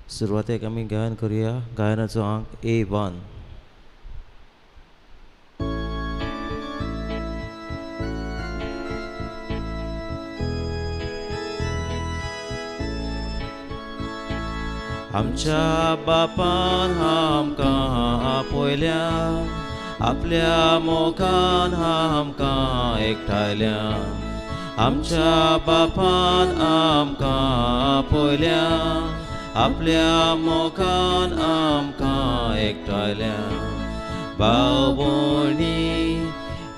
सुरवातेक आमी गायन करुया गायनाचो अंक A1. आमच्या बापान आमकां आपयल्या आपल्या मोगान आमकां एकठायल्या आमच्या बापान आमकां आपयल्या आपल्या मोगान आमकां एकठायल्या भाव भयणी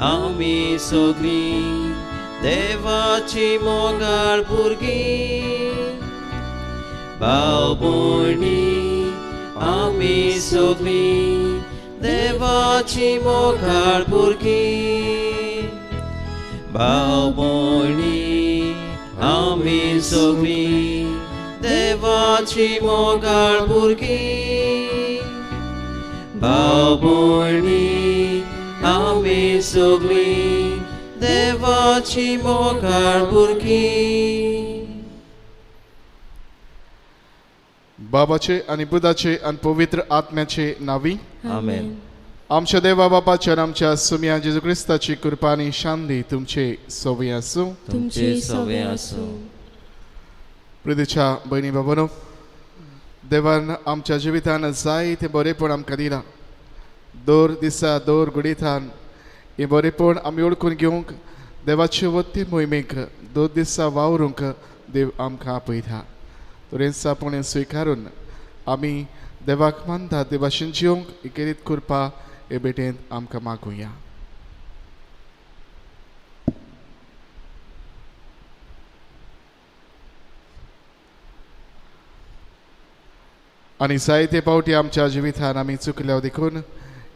आमी सगळीं देवाची मोगाळ भुरगीं भाव भयणी आमी सगळीं देवाची मोगाळ भुरगीं भाव भयणी आमी सगळीं देवाची मोगाळ भुरगीं भाव भयणी आमी सगळीं देवाची मोगाळ भुरगीं. बाबाचे आणि बुधाचे आणि पवित्र आत्म्याचे नावी आमेन. आमच्या देवा बापाच्या आणि आमच्या सुम्या जेजू क्रिस्ताची कृपा आणि शांती तुमचे सोबी असो. तुमचे सवय असो. प्रिदेच्या बहिणी बाबांनो, देवान आमच्या जिवितान जायते बरेपण आमकां दिला. दोर दिसा दोर घडीतान हे बरेपण आमी ओळखून घेवंक देवाचे वत्ते मोहिमेक 2 दिसा वावरूंक देव आमकां आपयता. तुरेंसापणे स्विकारून आमी देवाक मानता ते भाशेन जिवंक इकेरीत कृपा हे बेटेन आमकां मागुया. आणि जायते पावटी आमच्या जिवितान आमी चुकल्या देखून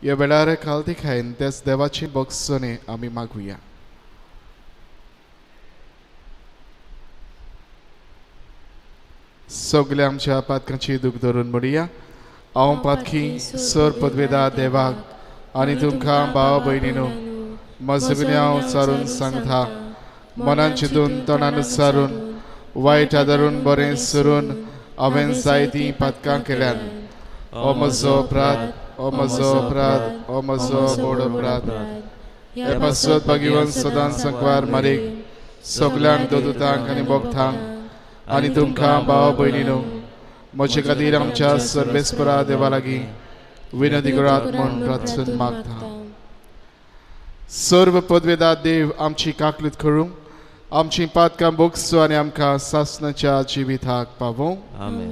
ह्या वेळार काल खायन त्याच देवाचे बक्षणे आमी मागुया. सगल्या आमच्या पातकांची दूख धरून म्हणुया. हांव पातकी सर पदवेदार देवाक आनी तुमकां भाव भयणीनो मजगुनी हांव सारून सांगता, मनान चिंतून तोंडान उच्चारून वायट आदारून बरें सरून हांवें जायतीं पातकां केल्यान. हो म्हजो अपराध, हो म्हजो अपराध, हो म्हजो व्हड अपराध. हे पासत भाग्यवान सदांच संकवार मारीक सगल्यांक दोतोतांक आनी भोगतांक आनी तुमकां भाव भयणीनो म्हजे खातीर आमच्या सर्वेस्परा देवा लागीं विनंती करात म्हूण प्रार्थना मागता. सर्व पदवेदार देव आमची काकलीत करूं, आमची पातकां भोगसो आनी आमकां सासणाच्या जिविताक पावों. आमेन.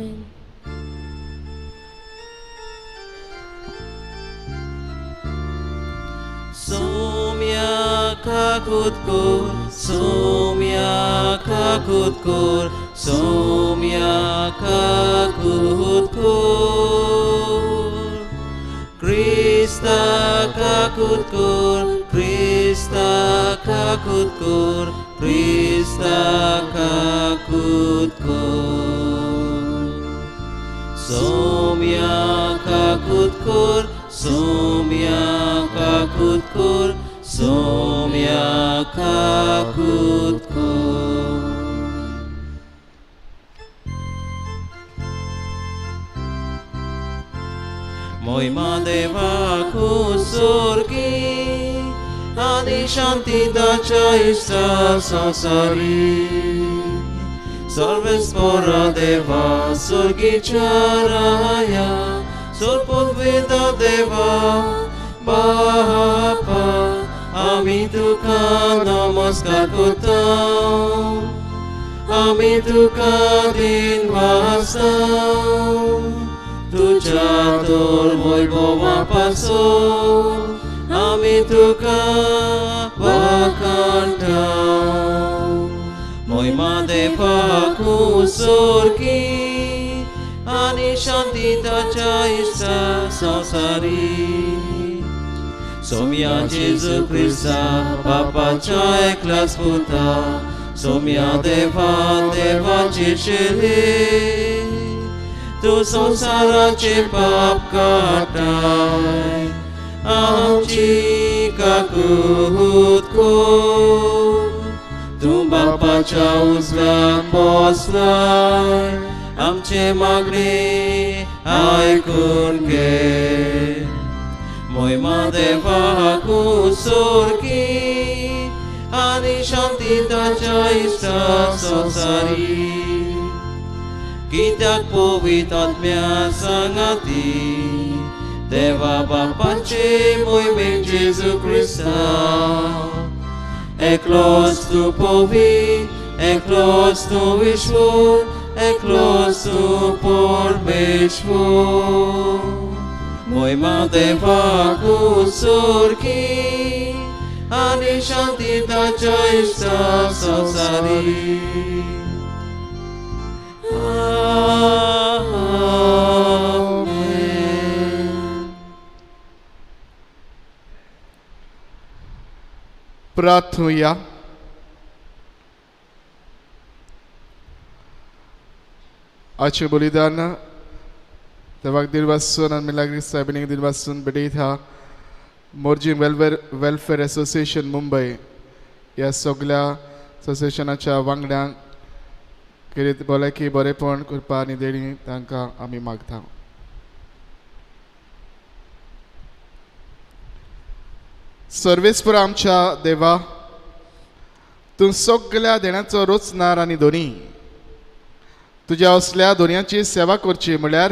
Somia kakutkur, somia kakutkur, somia kakutkur. Krista kakutkur, Krista kakutkur, Krista kakutkur. Somia kakutkur, somia kakutkur, somia kakutkur. Moima devaku sorgi ani shanti dacha isa sansari. सर्वेस्परा देवा स्वर्गीच्या राया सोपवेदा देवा बापा आमी तुका नमस्कार करता. आमी तुका दिन वाजता तुझ्या तोर वैभवा पासून आमी तुका वाखाणटा. मोहिमा देवाकू सोर्गी आनी शांती ताच्या इश्टा संसारी. सोम्या जेजू क्रिस्ता बापाच्या एकल्याच पुता, सोम्या देवा देवाची शेली तू संसाराचे पाप काटाय. आमची काकूत कोण तू बापाच्या उजव्यान बसलाय आमचे मागणे आयकून घे. मोहिमा देवाक उचोरकी आनी शांती ताच्या इश्टाक संवसारी. कित्याक पवित्र आत्म्या सांगाती देवा बापाचे मोहिमेक जेजू क्रिस्ता. एकलोच तूं पवित्र, एकलोच तूं ईश्वर, एकलोच तूं परमेश्वर. मोहिमा देवाक उचोरकी आनी शांती ताच्या इश्टाक संवसारी. प्रार्थूया. आजचे बलिदान देवाक दिल वाचून आनी मिलाग्री साहेबांनी दिल वाचून बेडयता. मोर्जी वेलफेअर असोसिएशन मुंबय ह्या सगळ्या असोसिएशनाच्या वांगड्यांक कितें भलायकी बरेपण करपा आनी देणी तांकां आमी मागता. सर्वेस्पर आमच्या देवा, तूं सगळ्या देण्याचो रोचणार आनी दोनी तुज्या असल्या दोनयाची सेवा करची म्हळ्यार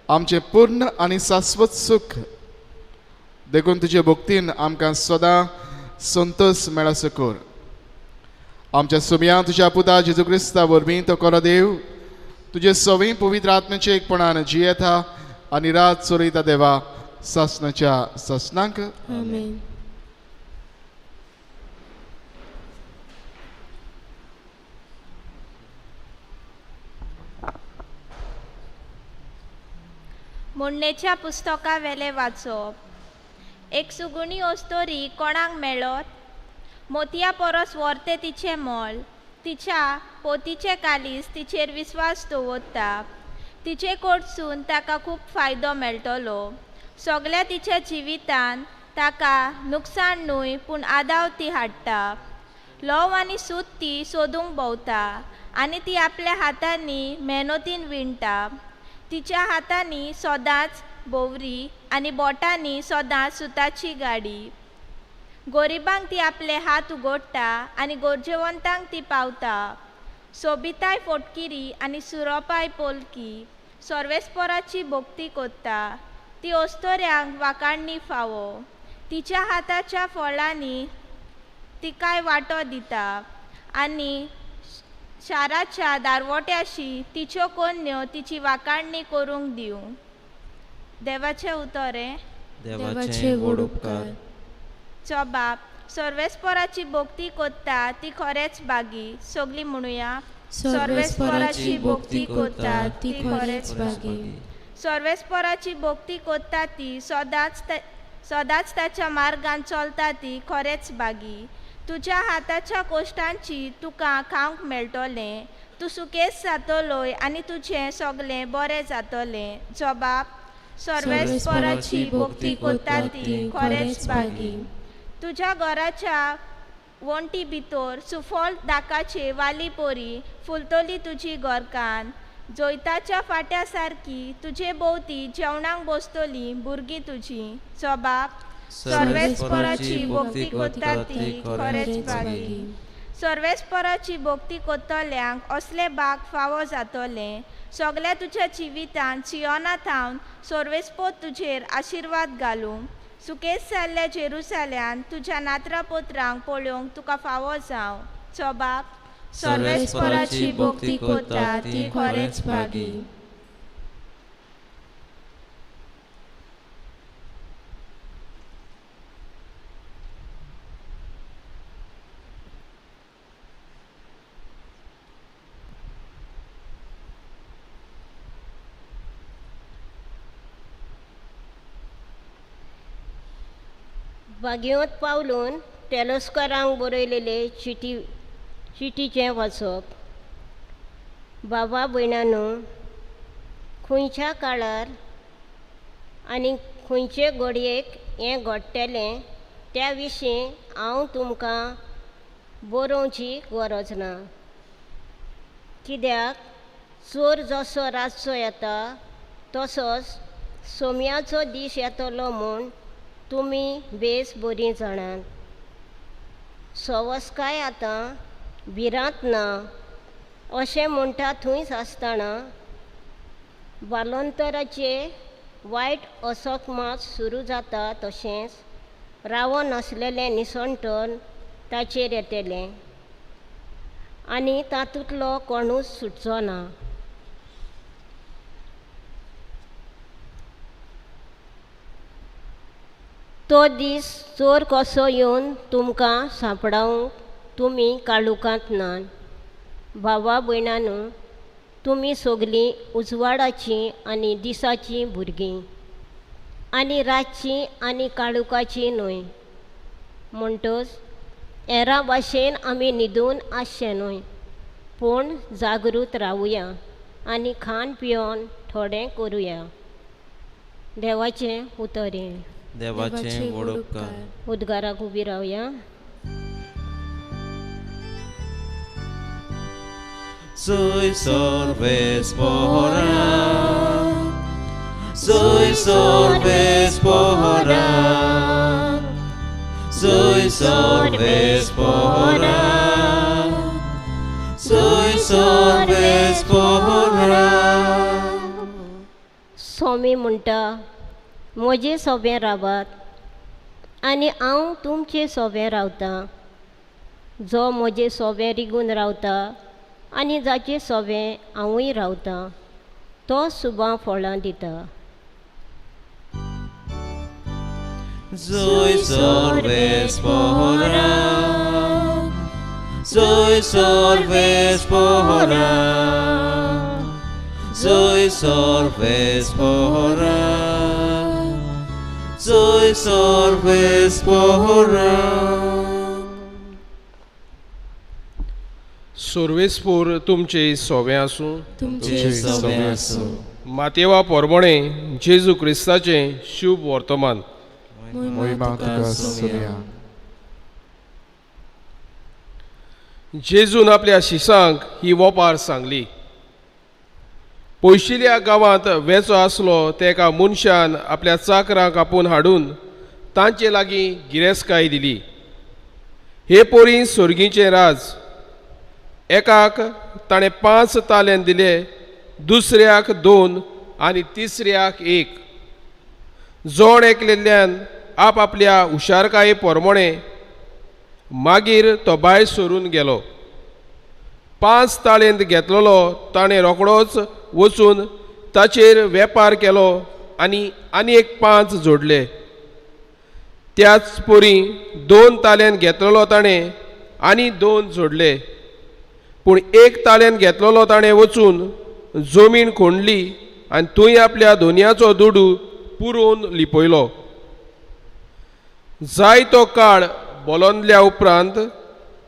आमचें पूर्ण आनी शाश्वत सुख देखून तुजे भक्तीन आमकां सदां संतोष मेळसो कर. आमच्या सुमया तुज्या पुता जेजू क्रिस्ता वरवीं तो खरो देव तुजे सवय पवित्र आत्म्याचे एकपणान जियेता आनी रात चोरयता देवा सासणाच्या सासणांक. आमेन. मोडणेच्या पुस्तका वेले वाचप. एक सुगुणी ओस्तोरी कोणाक मेळत, मोतया परस व्हरते तिचे मोल, तिच्या पोतीचे कालीस तिचेर विस्वास दवरता. तिचे कडसून ताका खूब फायदो मेळटलो. सगळ्या तिच्या जिवितान ताका नुकसाण न्हय पूण आदाव ती हाडटा. लव आनी सूत ती सोदूंक भोंवता आनी ती आपल्या हातांनी मेहनतीन विणटा. तिच्या हातांनी सदांच बोवरी आनी बोटांनी सदांच सुताची गाडी. गरिबांक ती आपले हात उगडटा आनी गरजेवंतांक ती पावता. सोबिताय फोटकिरी आनी सुरोपाय पोलकी सर्वेस्पराची भोक्ती कोत्ता. ती ओस्तोऱ्यांक वाकाणणी फावो. तिच्या हाताच्या फळांनी तिकाय वांटो दिता आनी शाराच्या दारवट्याशी तिच्यो कन्यो तिची वाकाणणी करूंक दिवं. देवाचे उतोरे. देवाचे गोड उपकार. जबाब. सर्वेस्पराची भोक्ती कोत्ता ती खरेंच बागी. सगळीं म्हणुया. सर्वेस्पराची भोक्ती कोत्ता ती खरेंच बागी. सर्वेस्पराची भोक्ती कोत्ता ती सदांच ताच्या मार्गान चलता ती खरेंच बागी. तुज्या हाताच्या कोश्टांची तुका खावंक मेळटलें. तूं सुकेस जातलोय आनी तुजें सगळें बरें जातलें. जबाब. सर्वेस्पराची भोक्ती कोत्ता ती खरेंच बागी. तुज्या घराच्या वण्टी भितर सुफोल दाकाचे वाली पोरी फुलतली तुजी घरकान. जोयताच्या फाट्या सारकी तुजे भोवती जेवणाक बसतली भुरगीं तुजी. जबाब. सर्वेस्पराची भोक्ती कोत्ता ती खरेंच बागी. सर्वेस्पराची भोक्ती कोत्तल्यांक असले बाग फावो जातले. सगळ्या तुज्या जिवितान सियोना थावन सर्वेस्पोत तुजेर आशिर्वाद घालूं. सुकेस जाल्ल्या जेरुसाल्यान तुज्या नात्रापोत्रांक पळोवंक तुका फावो जावं. जबाब. सर्वेस्पराची भोक्ती कोत्ता ती खरेंच बागी. वागयोत पावलून तेलस्करांक बरयलेले चिटीचें वाचप. बाबा भयणांनो, खंयच्या काळार आनी खंयचे घडयेक हें घडटलें त्या विशीं हांव तुमकां बरोवची गरज ना. कित्याक चोर जसो रातचो येता तसोच सोम्याचो दीस येतलो म्हूण तुमी बेस बरी जाणात. सवस्काय आतां भिरांत ना अशें म्हणटा थंयच आसतना वालोंतराचे वायट असोकमात सुरू जाता तशेंच रावो नासलेलें निसंटण ताचेर येतलें आनी तातूंतलो कोणूच सुटचो ना. तो दीस चोर कसो येवन तुमकां सांपडावंक तुमी काळुकांत नात. भावा भयणांनो, तुमी सगलीं उजवाडाचीं आनी दिसाचीं भुरगीं आनी रातचीं आनी काळुकाचीं न्हय. म्हणटच हेरां भाशेन आमी न्हिदून आसचें न्हय, पूण जागृत रावुया आनी खाण पियोन थोडें करुया. देवाचें उतर हें. देवाचे व्हड उपकार. उद्गाराक उबी रावया. Soy sorbes pora, soy sorbes pora, soy sorbes pora, soy sorbes pora. स्वामी म्हणटा, म्हजें सोबें रावात आनी हांव तुमचें सोबें रावतां. जो म्हजें सोबें रिगून रावता आनी जाचें सोबें हांवूय रावतां तो सुबां फळां दिता. Soy sorbes pora, soy sorbes pora, soy sorbes pora, soy sorbes pora. सोर्वेस्पूर तुमचे सोबें आसूं. तुमचे सोबें आसूं. मातेवा पोरमोणे जेजू क्रिस्ताचें शुभ वर्तमान. महिमा तुका सोया. जेजून आपल्या शिसांक ही वोपार सांगली. पयशिल्या गांवांत वेचो आसलो ते एका मनशान आपल्या चाकरांक आपूण हाडून तांचे लागीं गिरेस्तकाय दिली. हे पोरी सोर्गीचें राज. एकाक ताणें 5 तालेंत दिले, दुसऱ्याक 2 आनी तिसऱ्याक 1. जोड एकलेल्यान आपआपल्या हुशारकाये पोरमोणे मागीर तो भायर सरून गेलो. 5 तालेंत घेतलेलो ताणें रोखडोच वचून ताचेर वेपार केलो आनी एक 5 जोडले. त्याच पोरी 2 तालेंत घेतलेलो ताणें आनी 2 जोडले. पूण 1 तालेंत घेतलेलो ताणें वचून जमीन खोंडली आनी थंय आपल्या दोनयाचो दुडू पुरोवन लिपयलो. जायतो काळ बोलोंदल्या उपरांत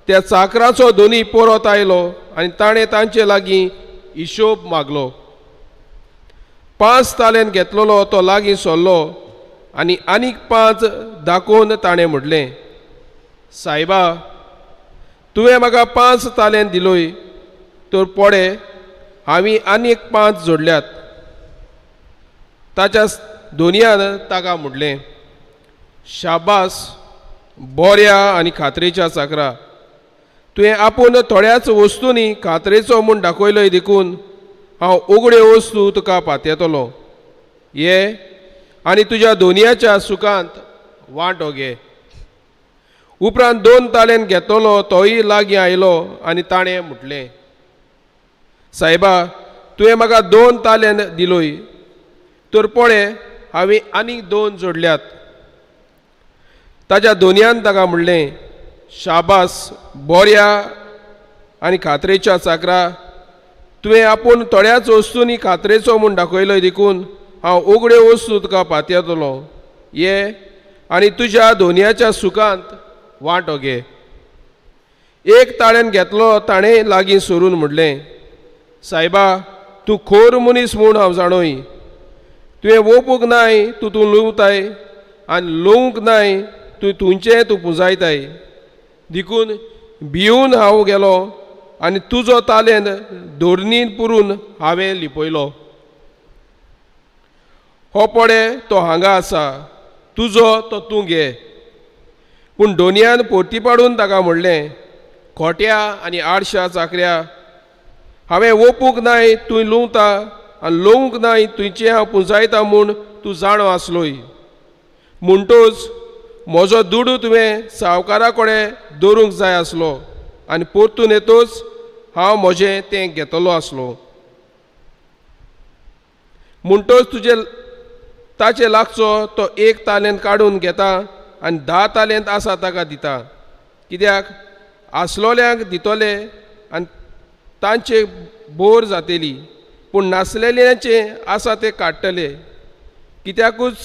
त्या चाकराचो दोनी परत आयलो आनी ताणें तांचे लागीं हिशोब मागलो. 5 तालेंत घेतलेलो तो लागीं सरलो आनी आनीक 5 दाखोवन ताणें म्हणलें, सायबा, तुवें म्हाका 5 तालेंत दिलोय, तर पडे हांवें आनीक 5 जोडल्यात. ताच्या दोनयान ताका म्हणलें, शाबास, बऱ्या आनी खात्रेच्या चाकरा. तुवें आपूण थोड्याच वस्तूंनी खात्रेचो म्हूण दाखयलोय देखून हांव उगड्यो वस्तू तुका पातयतलो. ये आनी तुज्या दोनयाच्या सुखांत वांटो घे. उपरांत 2 तालेंत घेतलो तोय लागीं आयलो आनी ताणें म्हटलें, सायबा, तुवें म्हाका 2 तालेंत दिलोय, तर पळय हांवें आनीक 2 जोडल्यात. ताच्या दोनयान ताका म्हणलें, शाबास, बऱ्या आनी खात्रेच्या चाकरा. तुवें आपूण थोड्याच वस्तूंनी खात्रेचो म्हूण दाखयलोय देखून हांव उगड्यो वस्तू तुका पातयतलो. ये आनी तुज्या दोनयाच्या सुखांत वांटो घे. 1 ताळेंत घेतलो ताणें लागीं सरून म्हणलें, सायबा, तूं खोर मनीस म्हूण हांव जाणोय. तुवें ओपूंक नाय तूं लुंवताय आनी लुंवूंक नाय तूं पुंजायताय. देखून भिवून हांव गेलो आनी तुजो तालेंत धोरणीन पुरून हांवें लिपयलो. हो पडे तो हांगा आसा, तुजो तो तूं घे. पूण दोनयान पोरती पाडून ताका म्हणलें, खोट्या आनी आडश्या चाकऱ्या, हांवें ओपूंक नाय तुवें लुंवता आनी लोवंक नाय तुयचें हांव पुंजायता म्हूण तूं जाणो आसलोय. म्हणटूच म्हजो दुडू तुवें सावकारा कडेन दवरूंक जाय आसलो आनी परतून येतूच हांव म्हजें तें घेतलो आसलो. म्हणटूच ताचे लागचो तो 1 तालेंत काडून घेता आनी 10 तालेंत आसा ताका दिता. कित्याक आसलोल्यांक दितले आनी तांचे बोर जातली, पूण नासलेल्यांचे आसा ते काडटले. कित्याकूच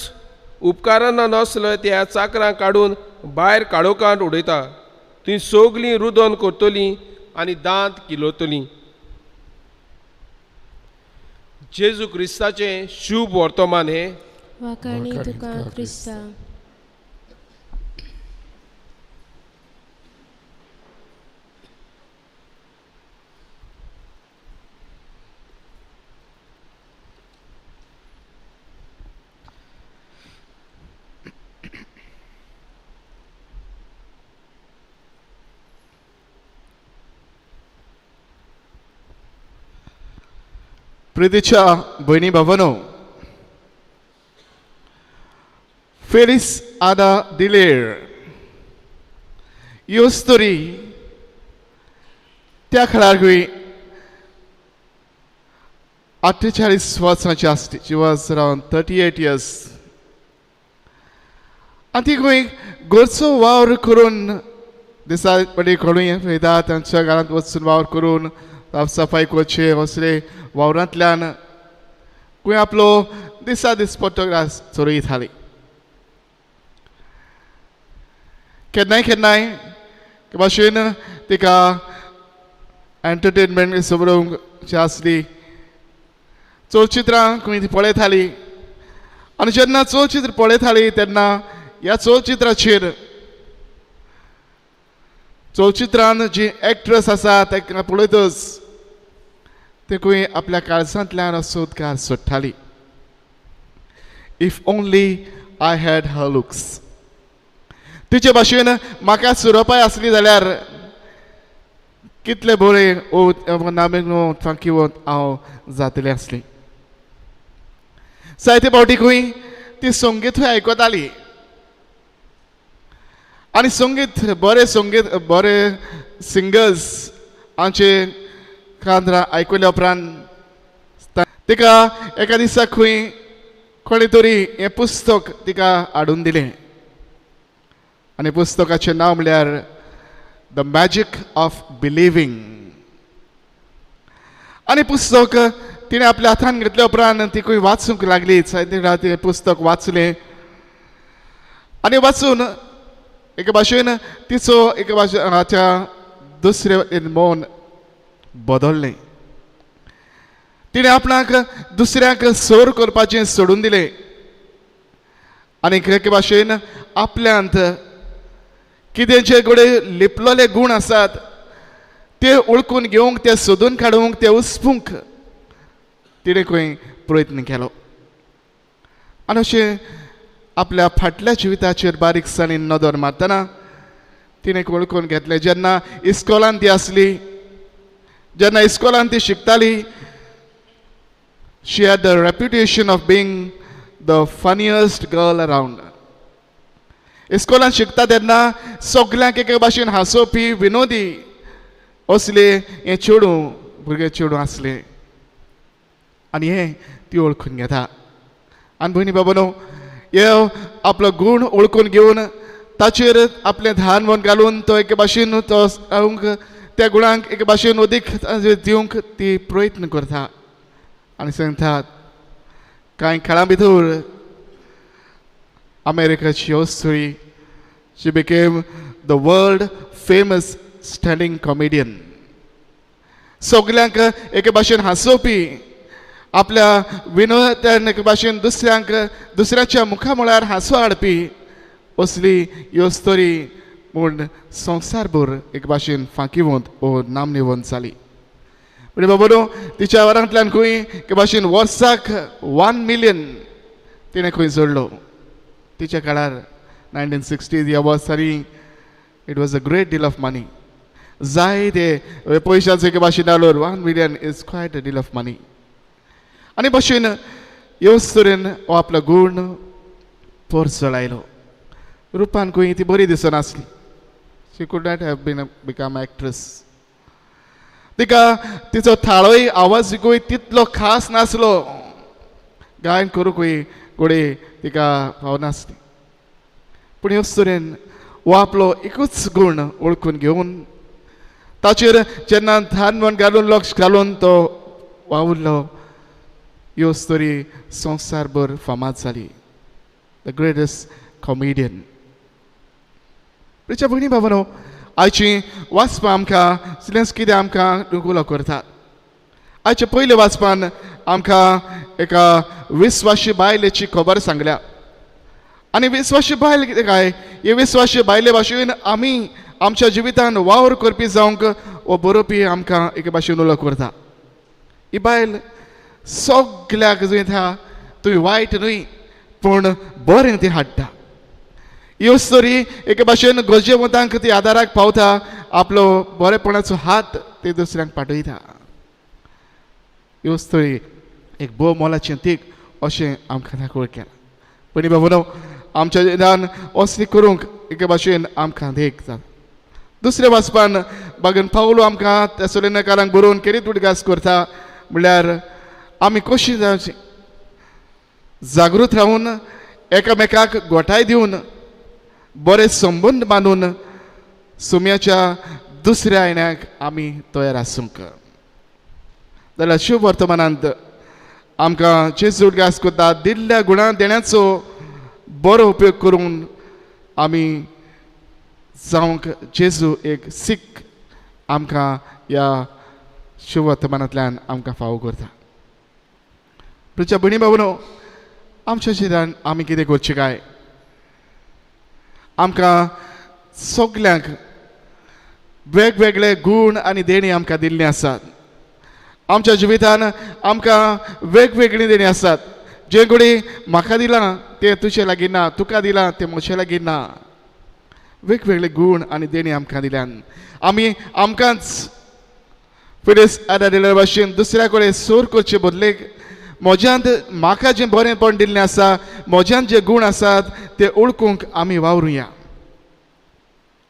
उपकारान नसले त्या चाकरां काडून भायर काडोवकांत उडयता. तीं सगलीं रुदोन करतलीं आनी दांत किलोतलीं. जेजू क्रिस्ताचें शुभ वर्तमान हें. वाखाणी तुका क्रिस्ता. प्रितीच्या भयणी भावांनो, फेलिस आदा दिलेर ह्यो स्टोरी त्या खेळाडूय 48 वर्सांची आसली. शी वॉज अराउंड 38 years. आनी ती खंय घरचो वावर करून दिसा पडी खडूय वयता, तांच्या घरांत वचून वावर करून साफ सफाई करचे, असले वावरांतल्यान खंय आपलो दिसा दीस पडटो चोरयताली. केन्नाय केन्नाय भाशेन तिका एंटरटेनमेंट सोबरूंक आसली. चलचित्रां खंय ती पळयताली आनी जेन्ना चलचित्र पळयताली तेन्ना ह्या चलचित्राचेर चलचित्रान जी एक्ट्रेस आसा ताका पळयतच ते खंय आपल्या काळजांतल्यान असो उद्गार सोडटाली. If only I had her looks. तिचे भाशेन म्हाका सुरोपाय आसली जाल्यार कितले बरें नामेक फांकिवत हांव जातलें आसलें. जायते फावटी खंय ती संगीतूय आयकताली आनी संगीत बरे सिंगर्स हांचे कांतरां आयकल्या उपरांत तिका एका दिसा खंय कोणी तरी हें पुस्तक तिका हाडून दिलें आनी पुस्तकाचें नांव म्हळ्यार द मॅजीक ऑफ बिलिव्हिंग. आनी पुस्तक तिणें आपल्या हातान घेतल्या उपरांत ती खंय वाचूंक लागली. तें पुस्तक वाचलें आनी वाचून एके भाशेन तिचो एके भाशेच्या दुसरे मौन बदललें. तिणें आपणाक दुसऱ्याक सर करपाचें सोडून दिलें आनी एके भाशेन आपल्यांत कितें जे कडेन लिपलोले गूण आसात ते ओळखून घेवंक, ते सोदून काडूंक, ते उसपूंक तिणें खंय प्रयत्न केलो. आनी अशें आपल्या फाटल्या जिविताचेर बारीकसाणेन नदर मारतना तिणें वळखून घेतलें. जेन्ना इस्कॉलांत ती आसली, जेन्ना इस्कॉलांत ती शिकताली, she had the reputation of being the funniest girl around. इस्कॉलांत शिकता तेन्ना सगल्यांक एके भाशेन हांसोवपी, विनोदी असले हे भुरगे चेडूं आसले आनी हें ती वळखून घेता. आनी भयणी बाबानो, हे आपलो गूण ओळखून घेवन ताचेर आपलें ध्यान मन घालून तो एके भाशेन तो त्या गुणांक एके भाशेन अदीक दिवंक ती प्रयत्न करता. आनी सांगतात कांय काळा भितर अमेरिकाची history, she became the world famous standing comedian. सगल्यांक एके भाशेन हांसोवपी, आपल्या विनोदान एके भाशेन दुसऱ्याच्या मुखा मुळार हांसो हाडपी असली ह्यो स्टोरी म्हूण संवसारभर एक भाशेन फांकिवंत ओ नामनेवंत जाली. म्हणजे बाबा तिच्या वरांतल्यान खंय एक भाशेन वर्साक 1 मिलियन तिणें खंय जोडलो. तिच्या काळार 1960 ह्या वर्सारी it was a great deal of money. जाय ते पयशांचो एक भाशेन आलोर 1 million is quite a deal of money. आनी भाशेन ह्योच तरेन हो आपलो गूण परस जळायलो. रुपान खंय ती बरी दिसनासली. She could not have been become actress. तिका तिचो थाळोय आवाजूय तितलो खास नासलो. गायन करूंकय कोडे तिका फावनासली. पूण ह्योच तरेन हो आपलो एकूच गूण ओळखून घेवन ताचेर जेन्ना ध्यान मन घालून लक्ष घालून तो वावुरलो ह्योच तरी संवसारभर फामाद जाली. The greatest comedian. भयणी भावांनो, आयची वाचपां आमकां सिलेंस कितें आमकां नुकुलो करतात. आयच्या पयले वाचपान आमकां एका विस्वाशी बायलेची खबर सांगल्या. आनी विस्वाशी बायल कितें काय, हे विस्वाशी बायले भाशेन आमी आमच्या जिवितान वावर करपी जावंक वो बरोवपी आमकां एके भाशेन उलो करता. ही बायल सगल्याक जंय आहा तुवें वायट न्हय पूण बरें ती हाडटा. ह्योच तरी एके भाशेन गरजेवंतांक ती आदाराक पावता. आपलो बरेपणाचो हात ती दुसऱ्यांक पाठयता. ह्योच तरी एक भोव मोलाचें तीख अशें आमकां दाखोवन केलां. पण बाबूनो, आमच्या जिवितान असली करूंक एके भाशेन आमकां देख जाता. दुसऱ्या वाचपान बागन पावलो आमकां तेसलोनिकांक बरोवन केरीत उदगास करता. म्हणल्यार आमी कशीं जावचीं, जागृत रावन एकामेकाक घोटाय दिवन बरे संबंद बांदून सुम्याच्या दुसऱ्या आयण्याक आमी तयार आसूंक. जाल्यार शुभ वर्तमानांत आमकां जेजू उदगास करता दिल्ल्या गुणां देण्याचो बरो उपयोग करून आमी जावंक जेजू एक सीख आमकां ह्या शुभ वर्तमानांतल्यान आमकां फावो करता. तुमच्या भयणी भावांनो, आमच्या जिवितान आमी कितें करचें काय, आमकां सगल्यांक वेगवेगळे गूण आनी देणी आमकां दिल्लीं आसात. आमच्या जिवितान आमकां वेगवेगळी देणी आसात. जे कोणी म्हाका दिलां तें तुजे लागीं ना, तुका दिलां तें म्हजे लागीं ना. वेगवेगळे गूण आनी देणी आमकां दिल्यान आमी आमकांच फिडेस आदार दिल्या भाशेन दुसऱ्या कडेन सोर करचे बदलेक म्हज्यांत म्हाका जें बरेंपण दिल्लें आसा, म्हज्यांत जे गूण आसात ते ओळखूंक आमी वावरुया.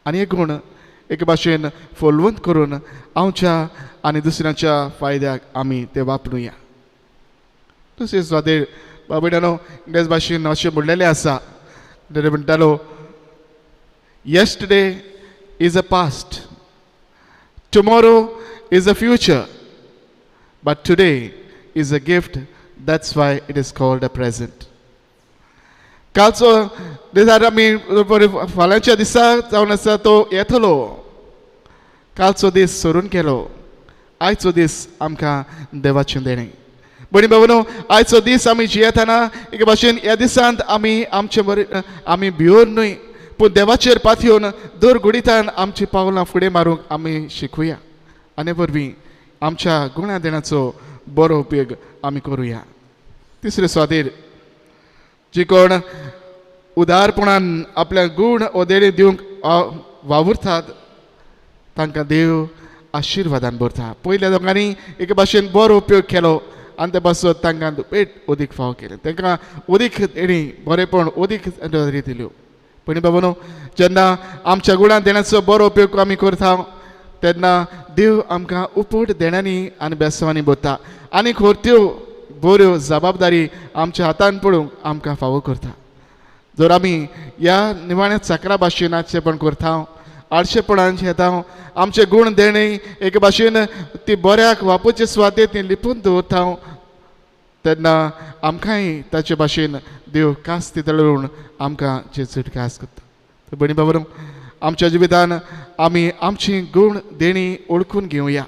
आनी हे गूण एक भाशेन फॉलोवंत करून हांवच्या आनी दुसऱ्यांच्या फायद्याक आमी ते वापरुया. दुसरे सुवातेर बाबड्यानो इंग्रज भाशेन अशें म्हणलेलें आसा. ताणें म्हणटालो, yesterday is a past, tomorrow is a future, but today is a gift. That's why it is called a present. कालचो दीस आमी फाल्यांच्या दिसा जावन आसा तो येतलो. कालचो दीस सोडून गेलो. आयचो दीस आमकां देवाचें देणें. भयणी भावांनो, आयचो दीस आमी जियेतना एके भाशेन ह्या दिसांत आमी आमचे बरें आमी भियोन न्हय पूण देवाचेर पातयेवन दर घुडीतान आमची पावलां फुडें मारूंक आमी शिकुया. आनी वरवीं आमच्या गुणां देण्याचो बरो उपयोग आमी करुया. तिसरे सुवातेर जी कोण उदारपणान आपल्या गूण ओ देणी दिवंक वावुरतात तांकां देव आशिर्वादान भरता. पयल्या लोकांनी एके भाशेन बरो उपयोग केलो आनी ते पासत तांकां दुपेट ओदीक फाव केले. तांकां ओदीक देणी बरेपण ओदीक दिल्यो. पण बाबानो, जेन्ना आमच्या गुणां देण्याचो बरो उपयोग आमी करता तेन्ना देव आमकां उपट देण्यांनी आनी बेसांवांनी भरता आनी त्यो बऱ्यो जबाबदारी आमच्या हातान पडूंक आमकां फावो करता. जर आमी ह्या निमाण्या चाकरा भाशेन आडशेपण करता, आडशेपणान येता, आमचे गूण देणे एक भाशेन ती बऱ्याक वापरचे सुवातेर ती लिपून दवरता, तेन्ना आमकांय ताचे भाशेन देव कास दितलो आमकां जेजूट कास करता. भयणी भावांनो, आमच्या जिवितान आमी आमची गूण देणी ओळखून घेवया.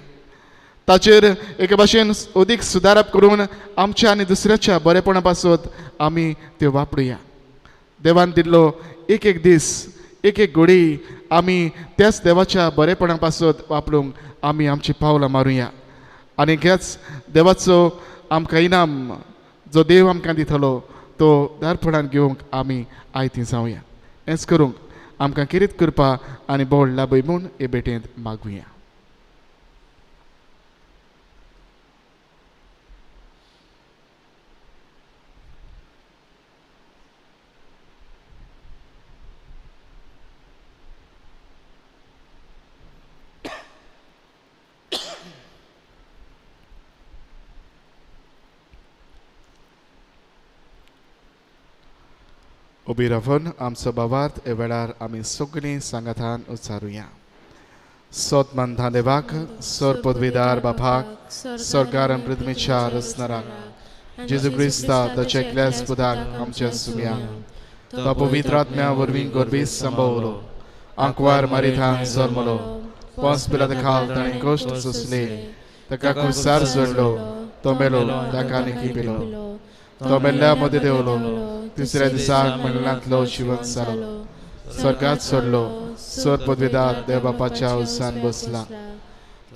ताचेर एके भाशेन अदीक सुदारप करून आमच्या आनी दुसऱ्याच्या बरेपणा पासत आमी त्यो वापरुया. देवान दिल्लो एक एक दीस एक एक घडी आमी त्याच देवाच्या बरेपणा पासत वापरूंक आमी आमची पावलां मारुया आनी हेच देवाचो आमकां इनाम जो देव आमकां दितलो तो दारपणान घेवंक आमी आयती जावया. हेंच करूंक आमकां किरीत करपा आनी बोड लाभय म्हूण हे भेटेंत मागुया. उबी रावन आमचो भावार्थ हे वेळार आमी सगळीं सांगातान उच्चारुया. सोतमान धादेवाक सोर पदवीदार बापाक सरकार पृथ्वीच्या रचणाराक जेजू क्रिस्ता ताचे एकल्याच पुताक आमच्या सुम्याक तो पवित्र आत्म्या वरवीं गर्भीत संभवलो आंकवार मारिथान जल्मलो पोंस पिलाता खाल ताणें कश्ट सोंसले ताका क्रुसार जोडलो तो मेलो ताका निखी पिलो तो मेल्ल्या मदें देंवलो तिसऱ्या दिसाक मंडलांतलो जिवंत जालो स्वर्गांत सोडलो सोर पदवीदार देव बापाच्या उसान बसला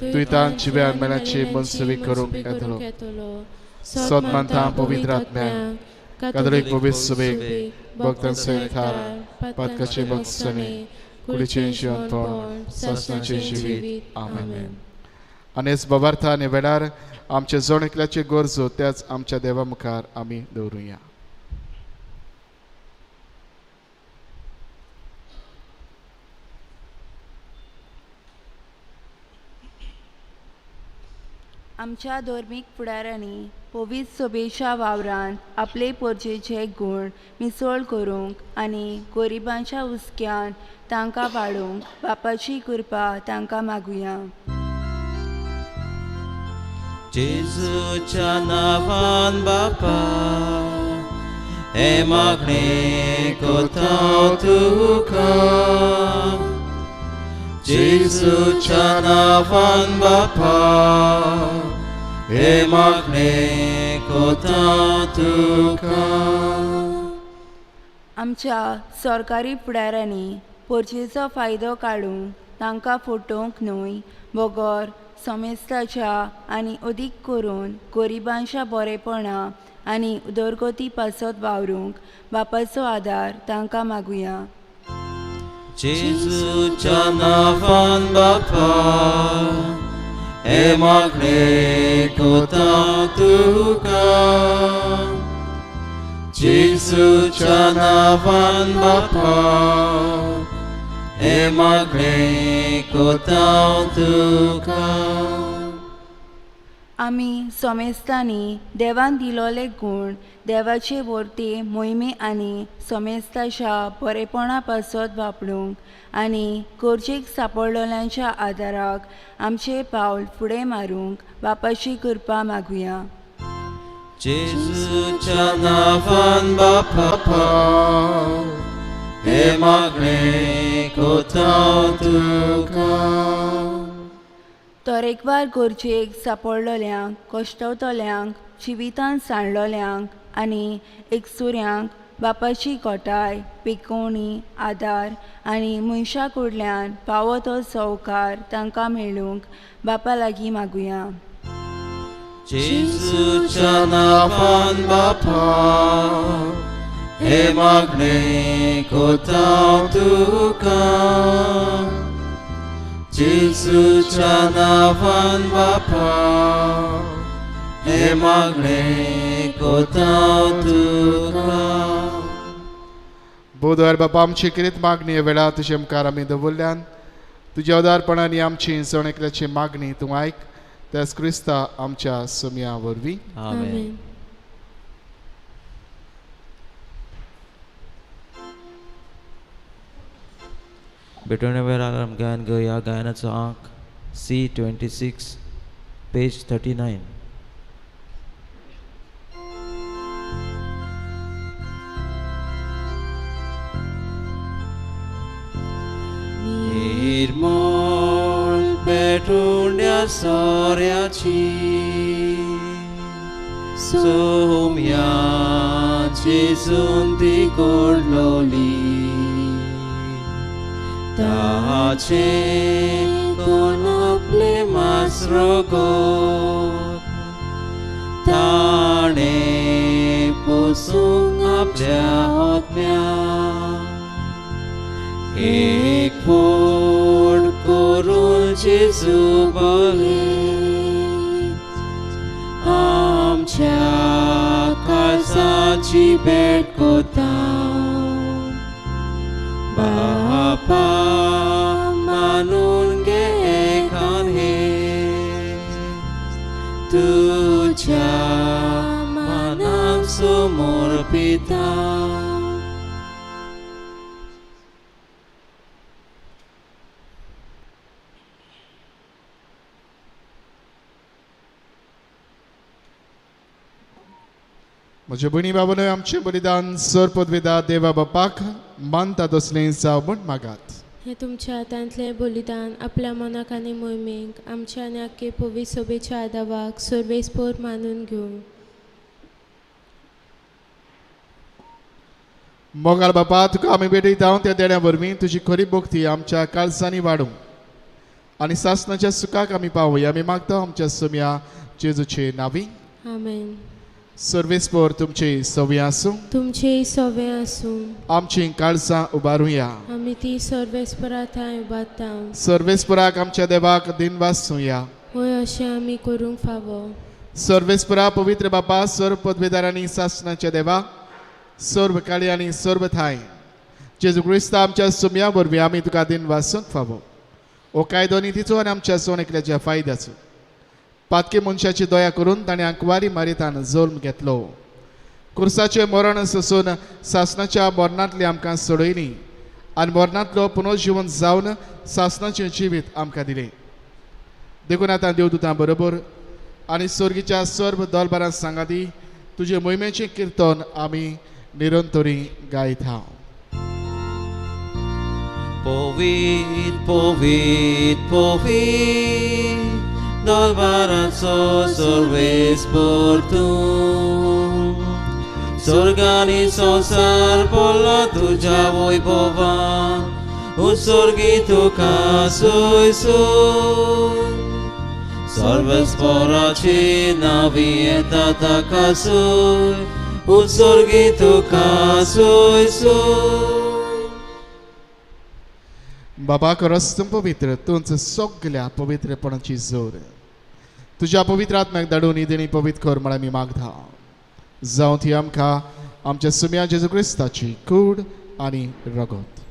तुयतान जिव्यान मेल्याची मनसुवी करूंक येतलो सोदमानता पवित्र आत्म्याक कातोलीक पवित्र सभेक भक्तां सयतार पातकाचे भक्तसणी कुडीचें जिवंतपण सासणाचें जिवीत आमेन. आनी हेच बाबार्थान हे वेळार आमचे जण एकल्याचे गरजो त्याच आमच्या देवा मुखार आमी दवरुया. आमच्या धर्मीक फुडाऱ्यांनी पवित्र सभेच्या वावरांत आपले परजेचे गूण मिसळ करूंक आनी गरिबांच्या हुस्क्यान तांकां वाडोवंक बापाची कृपा तांकां मागुया. जेजूच्या नांवान बापा हे मागणे कोता तुका जेजूच्या नांवान बापा हे मागणे कोता तुका. आमच्या सरकारी फुडाऱ्यांनी परजेचो फायदो काडूंक तांकां फटोवंक न्हय बगर समेस्ताच्या आनी अदीक करून गरिबांच्या बरेपणा आनी उदरगती पासत वावरूंक बापाचो आदार तांकां मागुया. जेजूच्या नांवान बापा हे मागणे कोता तुका जेजूच्या नांवान बापा हे मागणे कोता तुका. आमी समेस्तांनी देवान दिलोले गूण देवाचे वर्ते मोहिमे आनी समेस्ताच्या बरेपणा पासत वापरूंक आनी गरजेक सांपडलेल्यांच्या आदाराक आमचे पावल फुडें मारूंक बापाची कृपा मागुया. जेजूच्या नांवान बापा हे मागणे कोता तुका. तरेकवार गरजेक सांपडलेल्यांक कश्टवतल्यांक जिवितान सांडलोल्यांक आनी एकसुऱ्यांक बापाची गोठाय पिकोवणी आदार आनी मनशा कडल्यान पावो तो सवकार तांकां मेळूंक बापा लागीं मागुया. जेजूच्या नांवान बापा हे मागणे कोता तुका जेजूच्या नांवान बापा हे मागणे कोता तुका. बोधवार बापा आमची किरीत मागणी हे वेळा तुजे मुखार आमी दवरल्यान तुज्या उदारपणांनी आमची जण एकल्याची मागणी तूं आयक त्याच क्रिस्ता आमच्या सुम्या वरवीं आमेन. बेटोने वेळार आमी गायन घेवया गायनाचो अंक C26 पेज 39. निर्मळ पेटुंड्या सोऱ्याची सोम्या जेजून ती कोडलोली ताचे कोण आपले मासरोगोत ताणे पोसूंक आपल्या होत्म्या एक फोड करून जेजू बली आमच्या काळजाची भेट कोता बापा मानून घे एकान हे तुझ्या मनाक समोर पिता म्हज्या भयणी बाबून आमचें बलिदान सर पदवेदार देवा बापाक मानता तसलें जावं म्हण मागात. हे तुमच्या हातांतलें बलिदान आपल्या मनाक आनी मोहिमेक आमच्या आनी आख्खे पवित्र सभेच्या आदावाक सर्वेस्पोर मानून घेवं. मोगाळ बापा तुका आमी भेटयता त्या देण्या वरवीं तुजी खरी भक्ती आमच्या काळजांनी वाडूं आनी सासणाच्या सुखाक आमी पावूया आमी मागता आमच्या सोम्या जेजूचे नांवी. आमेन. सर्वेस्पोर तुमची सवय आसूं तुमचे सवे आसूं आमची काळजां उबारुया आमी ती सर्वेस्परा थंय उबारता. सर्वेस्पराक आमच्या देवाक दिन वाचूया. होय अशें आमी करूंक फावो. सर्वेस्परा पवित्र बापा सर्व पदवेदारांनी सासणाच्या देवा सर्व काळी आनी सर्व थाय जेजू क्रिस्त आमच्या सुम्या वरवीं आमी तुका दिन वाचूंक फावो. हो कायदो नितीचो आनी आमच्या सोन एकल्याच्या फायद्याचो पातके मनशाची दया करून ताणें आंकवारी मारितान जल्म घेतलो. कुर्साचें मरण सोसून सासणाच्या मरणांतली आमकां सोडयली आनी मरणांतलो पुनर्जीवन जावन सासणाचें जिवीत आमकां दिलें. देखून आतां देवदूतां बरोबर आनी सर्गीच्या सर्व दरबारां सांगाती तुजे मोहिमेचें किर्तन आमी निरंतरी गायता. पोवीत पोवीत पोवीत दरबाराचो सर्वेस्पोर तूं स्वर्गानी संसार पडलो तुज्या वैभवान उत्सर्गी तुका सोयसून सर्वेस्पोराची नावी येता ताका सोय उत्सर्गी तुका सोयसून. बाबा करस्त पवित्र तूंच सगल्या पवित्रपणाची जोर तुज्या पवित्र आत्म्याक धाडून ही पवित्र कर म्हण आमी मागता. जावं ती आमकां आमच्या सुम्या जेजू क्रिस्ताची कूड आनी रगत.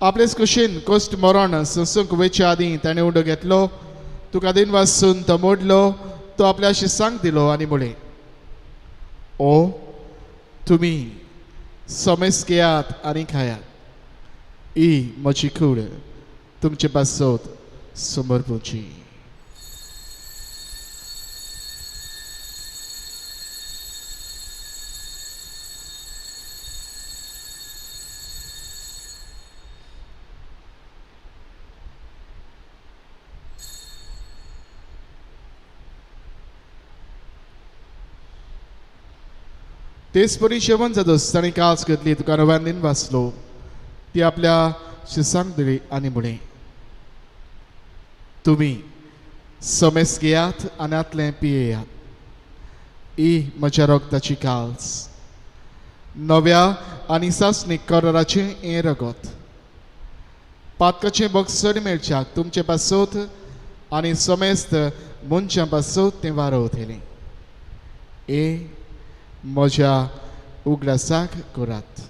आपलेच कुशीन कोस्ट मरण संसूंक वयच्या आदीं ताणें उंडो घेतलो तुका दिन वाचून तो मोडलो तो आपल्या शिसांक दिलो आनी म्हळें ओ तुमी समेस घेयात आनी खायात ही म्हजी कूड तुमचे पासत समर्पूची. तेच परी शेवण जादोस ताणें कास घेतली तुका नव्यान दिन वाचलो ती आपल्या शिसांक दिली आनी म्हळें तुमी समेस घेयात आनी आतलें पियेयात ही म्हज्या रगताची काल्स नव्या आनी सासणीक कराराचें हें रगत पातकाचें बगसण मेळच्याक तुमचे पासत आनी समेस्त मनशां पासत तें वारवतलें. हे म्हज्या उगडासाक करात.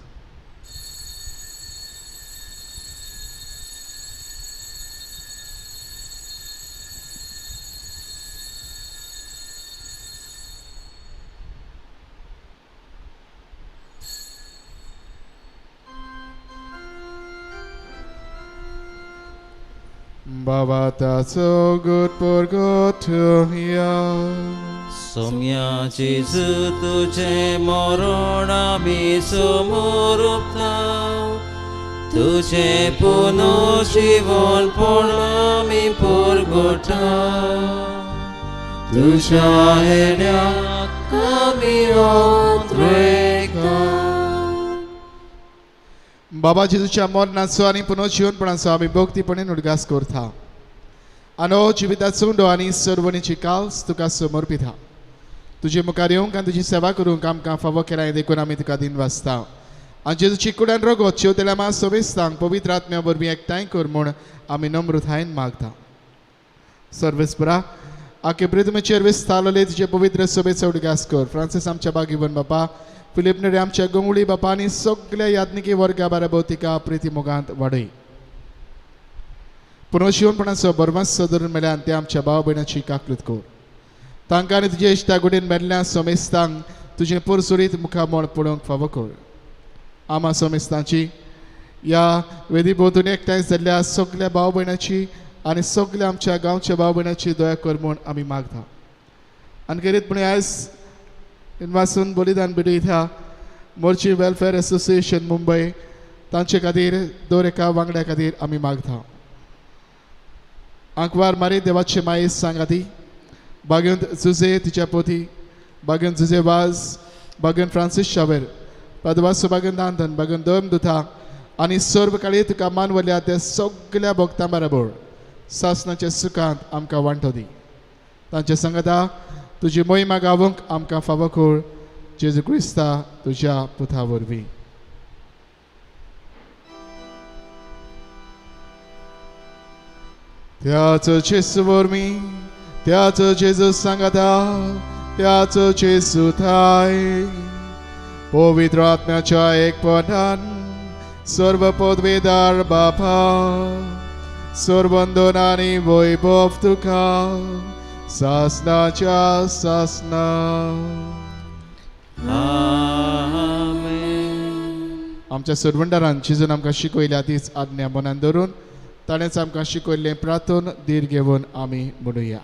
Baba tazo good por gotuya. Saumya जेजू तुझे मरण आमी समोर उपता तुझे पुनर्जीवन पण आमी परगटा तुझ्या येण्याक आमी ओंत्रेकता बाबा जेजूच्या मरणाचो आनी पुनर्जीवनपणाचो आमी भक्तीपणेन उडगास करता आनी जिविताचो उंडो आनी सर्वणीची काल्स तुका समर्पिता तुजे मुखार येवंक आनी तुजी सेवा करूंक आमकां फावो केला हें देखून आमी तुका दिन वाचता आनी जेजूची कुडान रगत शेवतेल्या मा सोबेस्तांक पवित्र आत्म्या वरवीं एकठांय कर म्हूण आमी नम्रतायेन मागता सर्वेस्परा आखे प्रितमेचेर विस्तारलेले तुजे पवित्र सोबेचो उडगास कर फ्रांसीस आमच्या बागीवन बापा फिलिप नेडे आमच्या गोंगुळी बापा आनी सगळ्या यात्निकी वर्गा बारा भोवतिका प्रिती मोगांत वाडय पुनर्जीवनपणाचो बरवास धरून मेल्यान ते आमच्या भाव भयणाची काकलूत कर तांकां आनी तुजे इश्टा कडेन मेल्ल्या सोमेस्तांक तुजें पुरसुरीत मुखामोळ पळोवंक फावो कर आमा सोमेस्तांची ह्या वेदी भोंवतून एकठांय जाल्ल्या सगळ्या भाव भयणाची आनी सगळ्या आमच्या गांवच्या भाव भयणाची दया कर म्हूण आमी मागता आनी करीतपणे आयज वाचून बलिदान बिडयता मोर्ची वेलफेअर असोसिएशन मुंबय तांचे खातीर दर एका वांगड्या खातीर आमी मागता आंकवार मारी देवाचे माये सांगाती बागेंत जुजे तिच्या पोती बागेंत जुजे वाज बागेंत फ्रांसीस शावेर पदवासो बागेंत आंदन बागेंत दोम दुथा आनी सर्व काळी तुका मानवल्या त्या सगळ्या भक्तां बरोबर सासणाच्या सुखांत आमकां वांटो दी तांच्या सांगाता तुजी मोहिमा गावूंक आमकां फावो कर जेजू क्रिस्ता तुज्या पुता वरवीं त्याचो जेजू वरवीं त्याचो जेजू सांगाता त्याचो जेजू थाय पवित्र आत्म्याच्या एकपणान सर्व पदवेदार बापा सर्वंदन आनी वैभव तुका सासनाच्या सासना आमच्या सर्वंडारान जेजून आमकां शिकयल्या तीच आज्ञा मनान धरून ताणेंच आमकां शिकयल्लें प्रार्थन धीर घेवन आमी म्हणुया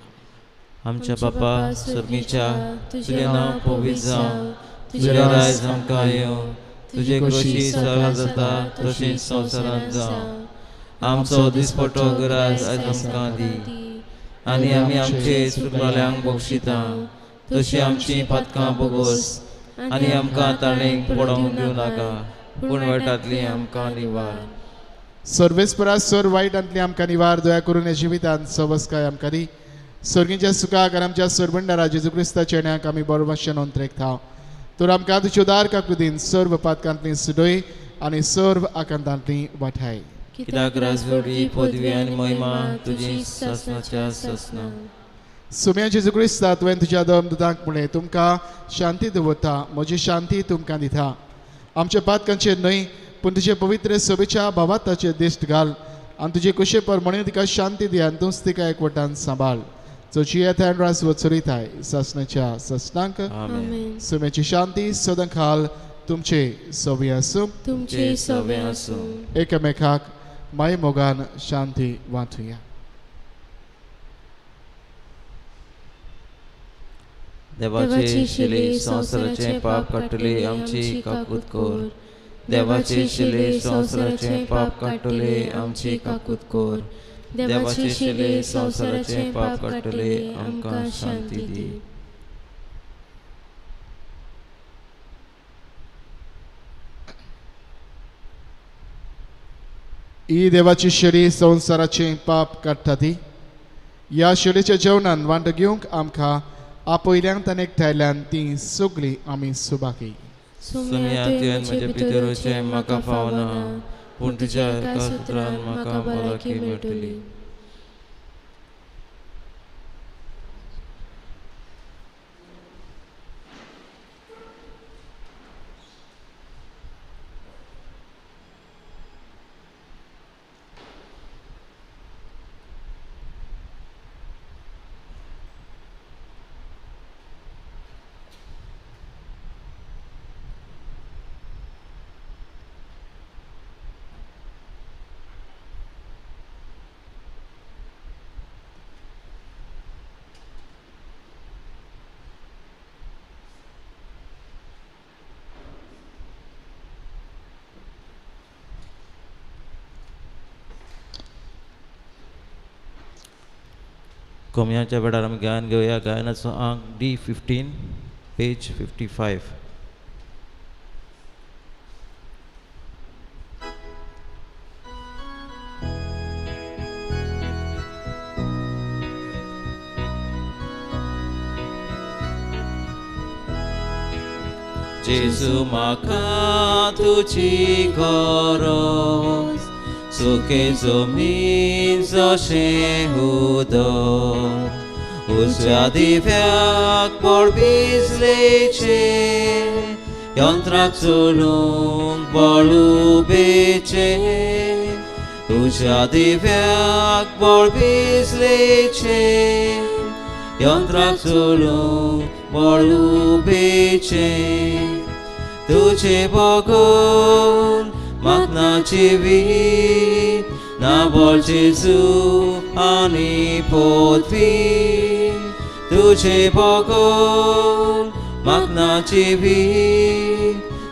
आमच्या बापा सर्गीच्या तुजें नांव पवित्र जावं तुजें रायज आमकां येवं तुजे कशी सेवा जाता तशीच संवसारांत जावं आमचो दिसपट्टो गरज आयज आमकां दी आनी आमी आमचे चुकलोल्यांक बक्षिता तशी आमची पातकां बोगोस आनी आमकां ताणेक पडोवंक दिवं नाका पूण वायटांतली आमकां निवार सर्वेस्परा सर वायटांतली आमकां निवार दया करून हे जिवितांत सवस्काय आमकां दी सर्गीच्या सुखाक आनी आमच्या सरबंडारा जेजू क्रिस्ताच्या येण्याक आमी बरो भाशेन अंतरेकता तर आमकां तुज्यो दार काकृतीन सर्व पातकांतली सुडय आनी सर्व आकांतांतली वाठाय कित्याक राजवडी पदवी आनी महिमा तुजी सासनाच्या सासना सुम्या जेजू क्रिस्ता तुवें तुज्या दोमदूतांक म्हणलें तुमकां शांती दवरता म्हजी शांती तुमकां दिता आमच्या पातकांचेर न्हय पूण तुजे पवित्र सभेच्या भावाताचेर दिश्ट घाल आनी तुजे कुशे परमणे तिका शांती दी आनी तूंच तिका एकवटान सांबाळ चोची येता रास वचरिताय सासनाच्या सासनांक सुम्याची शांती सदां खाल तुमचे सवे आसूं तुमचे सवे आसूं एकामेकाक माय मोगान शांती वांटुया देवाची शिले संवसाराचे पाप काडटले आमची काकूत कोर देवाची शिले संवसाराचे पाप काडटले आमची काकूत कोर देवाची शिले संवसाराचे पाप काडटले आमकां शांती दी ही देवाची शिडी संवसाराचे पाप काडटा ती ह्या शिडीच्या जेवणान वांटो घेवंक आमकां आपयल्यांक ताणें एकठांयल्यान ती सगळीं आमी सुबाकी सुम्या तुवें म्हज्या पितरूचे म्हाका फावना पूण तुज्या एका सुत्रान म्हाका भलायकी मेळटली कोमयाच्या बेडार आमी गायन घेवया गायनाचो अंक D15 पेज 55 जेजू म्हाका तुजी गरज सुके जमीन जशें उदक उज्या दिव्याक पळबिजलेचे यंत्राक चलूंक बळ उबेचे तुज्या दिव्याक पळबिजलेचे यंत्राक चलूंक बळ उबेचे तुजे बघून मागनाची वी ना बोल जेजू आनी पोतवी तुजे बघून मागनाची वी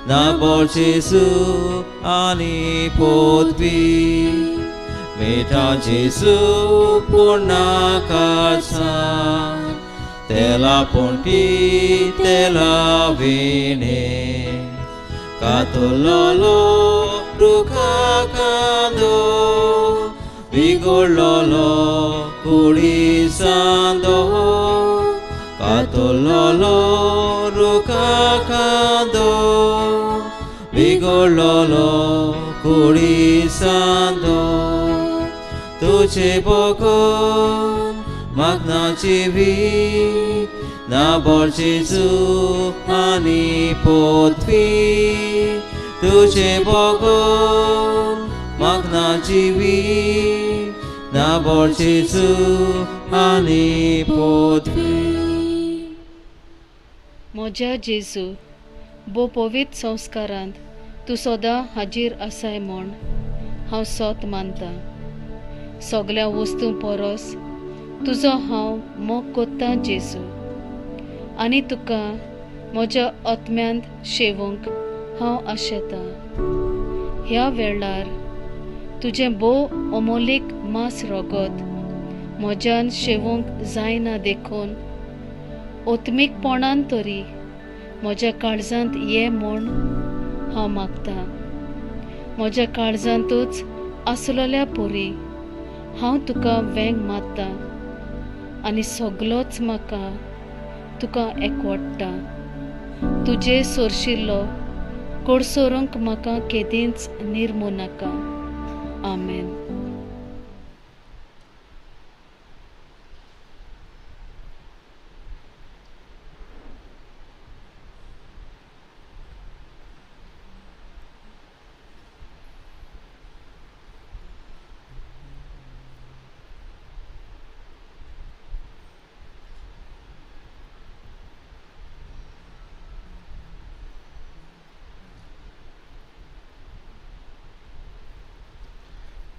ना बोल जेजू आनी पोतवी मेटा जेजू पुन्हा काळजान तेला पोंटी तेला विणे Catololo, ruka kando, vigololo, curisando. Catololo, ruka kando, vigololo, curisando. Tuce bocon, magna civi. Na bol Jezu ani potwi tuce bogon magna jiwi na bol Jezu ani potwi म्हज्या जेजू बो पवित्र संस्कारांत तूं सदां हाजीर आसाय म्हूण हांव सोत मानता सगळ्या वस्तू परस तुजो हांव मोग कोत्ता जेजू आनी तुका म्हज्या आत्म्यांत शेवूंक हांव आशेता ह्या वेळार तुजें भोव अमोलीक मास रगत म्हज्यान शेवूंक जायना देखून ओत्मीकपणान तरी म्हज्या काळजांत ये म्हूण हांव मागता म्हज्या काळजांतूच आसलोल्या पोरी हांव तुका वेंग मारता आनी सगलोच म्हाका तुका एकवडटा तुजे सोरशिल्लो कोडसोरूंक म्हाका केदींच निर्मू नाका आमेन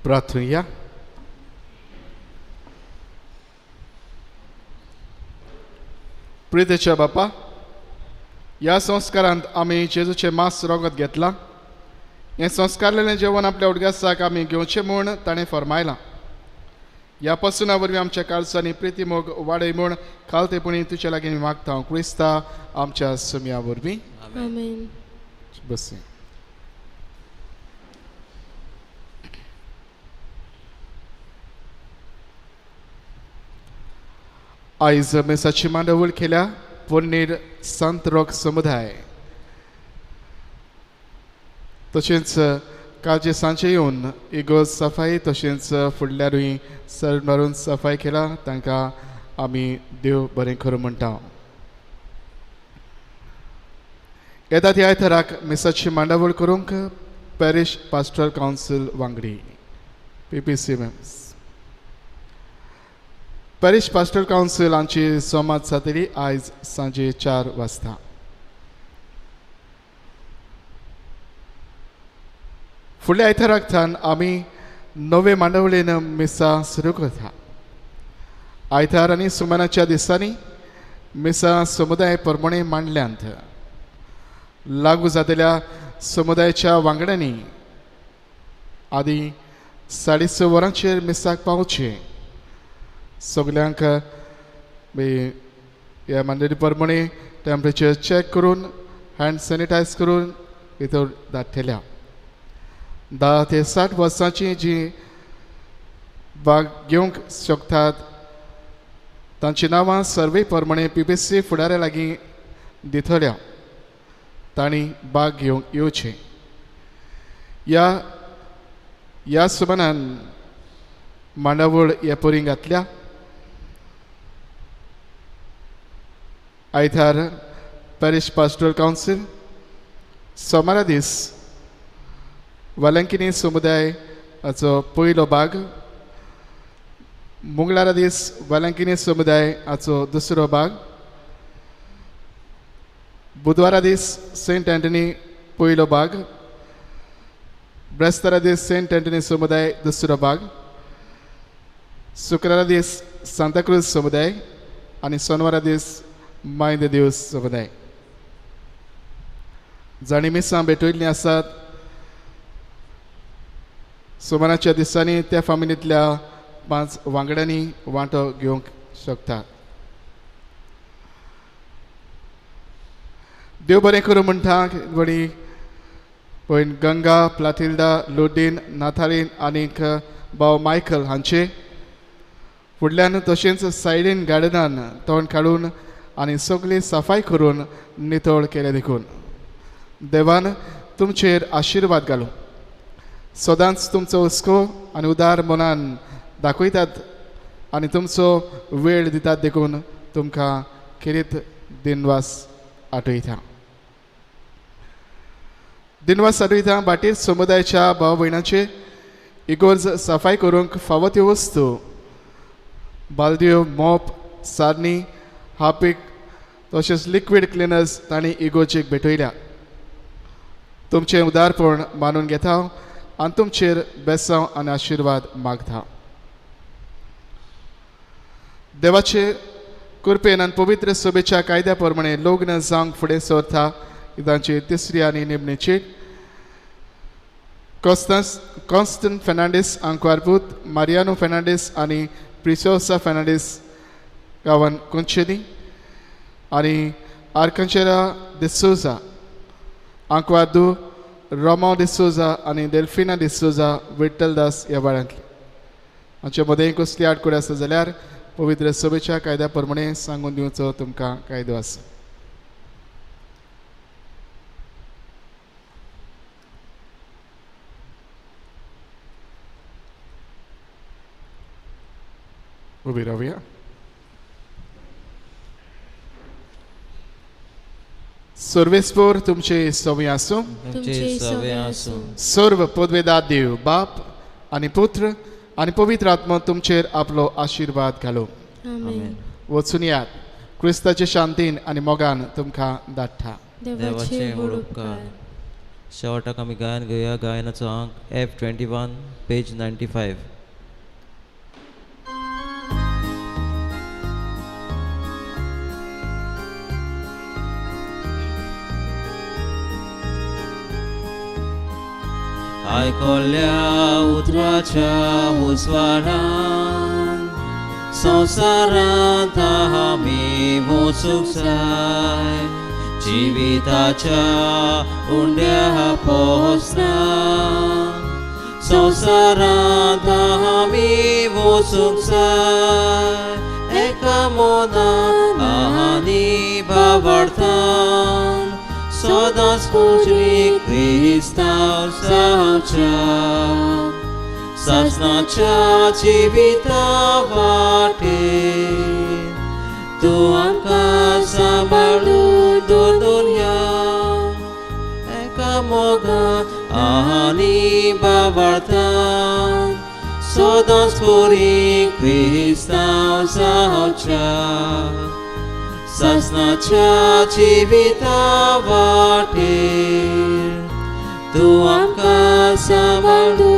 प्रार्थना प्रितेच्या बापा ह्या संस्कारांत आमी जेजूचे मास रगत घेतला हें संस्कारलेलें जेवण आपल्या उडग्यासाक आमी घेवचें म्हूण ताणें फरमायलां ह्या पासुना वरवीं आमच्या काळजांनी प्रिती मोग वाडय म्हूण खालतेपणी तुजे लागीं मागता हांव क्रिस्ता आमच्या सुमया वरवीं आमेन बसी आयज मेसाची मांडवळ केल्या पोरणेर संत रोग समुदाय तशेंच काळजे सांजे येवन इगोज सफाई तशेंच फुडल्यारूय सर मारून सफाई केला तांकां आमी देव बरें करूं म्हणटा येता त्या आयताराक मेसाची मांडवळ करूंक पॅरिश पास्टोरल कावन्सील वांगडी PPC मेम्स पॅरिश पास्टोरल कावन्सील हांची सोमात जातली आयज सांजे 4 वाजता फुडल्या आयताराक थान आमी नवे मांडवळेन मिसा सुरू करता आयतार आनी सुमानाच्या दिसांनी मिसा समुदाय परमणे मांडल्यांत लागू जातल्या समुदायाच्या वांगड्यांनी आदी 6:30 वरांचेर मिसाक पावचे सगल्यांक ह्या मंडळी प्रमाणे टेम्परेचर चॅक करून हँड सॅनिटायज करून भितर धाडटल्या 10 ते 60 वर्सांची जी भाग घेवंक शकतात तांची नांवां सर्वे प्रमाणे PPC फुडाऱ्या लागीं दितल्या तांणी भाग घेवंक येवचें. ह्या सुमारान मांडावळ ह्या पोरींक घातल्या. आयतार पॅरिश पास्टोरल कावन्सील, सोमारा दीस वालंकिनी समुदायाचो पयलो भाग, मंगळारा दीस वालंकिनी समुदायाचो दुसरो भाग, बुधवारा दीस सेंट एंटनी पयलो भाग, ब्रेस्तारा दीस सेंट एंटनी समुदाय दुसरो भाग, शुक्रारा दीस सांताक्रूज समुदाय आनी सोनवारा दीस माय द देव समुदाय. जाणी मिसां भेटयल्लीं आसात. सोमाराच्या दिसांनी त्या फामिलींतल्या 5 वांगड्यांनी वांटो घेवंक शकतात. देव बरें करूं म्हणटा वणी पळय गंगा, प्लाटिल्डा, लोडीन, नाथालीन आनीक भाव मायकल हांचे फुडल्यान तशेंच सायडीन गार्डनान तोंड काडून आनी सगळी सफाई करून नितळ केले देखून देवान तुमचेर आशिर्वाद घालूं. सदांच तुमचो हुस्को आनी उदार मनान दाखयतात आनी तुमचो वेळ दितात देखून तुमकां खेरीत दिनवास आठयता. दिनवास आठयता बाटीर समुदायाच्या भाव भयणांचे इगोर्ज सफाई करूंक फावो त्यो वस्तू बालद्यो, मॉप, सारणी, हापीक तशेंच लिक्वीड क्लिनर्स तांणी इगोर्जेक भेटयल्या. तुमचें उदारपण मानून घेता आनी तुमचेर बेसांव आनी आशिर्वाद मागता. देवाचे कृपेन आनी पवित्र सभेच्या कायद्या प्रमाणे लग्न जावंक फुडें सरता ही तांची तिसरी आनी निमणी चीट. कॉन्स्टंट फेर्नांडीस आंकवारपूत, मारियानो फेर्नांडीस आनी प्रिसोसा फेर्नांडीस गांवान कुंचेनी आनी आर्कांचेरा डिसोजा, आंकवादू, रोमो डिसोजा आनी डेल्फिना डिसोजा विठ्ठलदास ह्या वाड्यांतली. हांचे मदें कसली आडकूड आसा जाल्यार पवित्र सभेच्या कायद्या प्रमाणे सांगून दिवचो तुमकां कायदो आसा. उबी रावया. सर्वेस्पोर तुमचे सवय आसूं. तुमचे सवय आसूं. सर्व पदवेदार देव बाप आनी पुत्र आनी पवित्र आत्मा तुमचेर आपलो आशिर्वाद घालो. आमेन. वचून यात. क्रिस्ताचे शांतीन आनी मोगान तुमकां धाडटा. देवाचे व्हड उपकार. शेवटाक आमी गायन घेवया. गायनाचो अंक F21 पेज 95. आयकोल्या उतराच्या हुस्वारान संवसारांत आमी वचूंक जाय. जिविताच्या उंड्या पोसना संवसारांत आमी वचूंक जाय. एका मोनान आनी बाबार्थान सदांच पुजली क्रिस्तांव जावच्या. सासणाच्या जिविता वाटेर तूं आमकां सांबाळून दवरया. एका मोगान आनी बाबार्थान सदांच बरी क्रिस्तांव जावच्या. सासणाच्या जिविता वाटेर तूं आमकां सांबाळून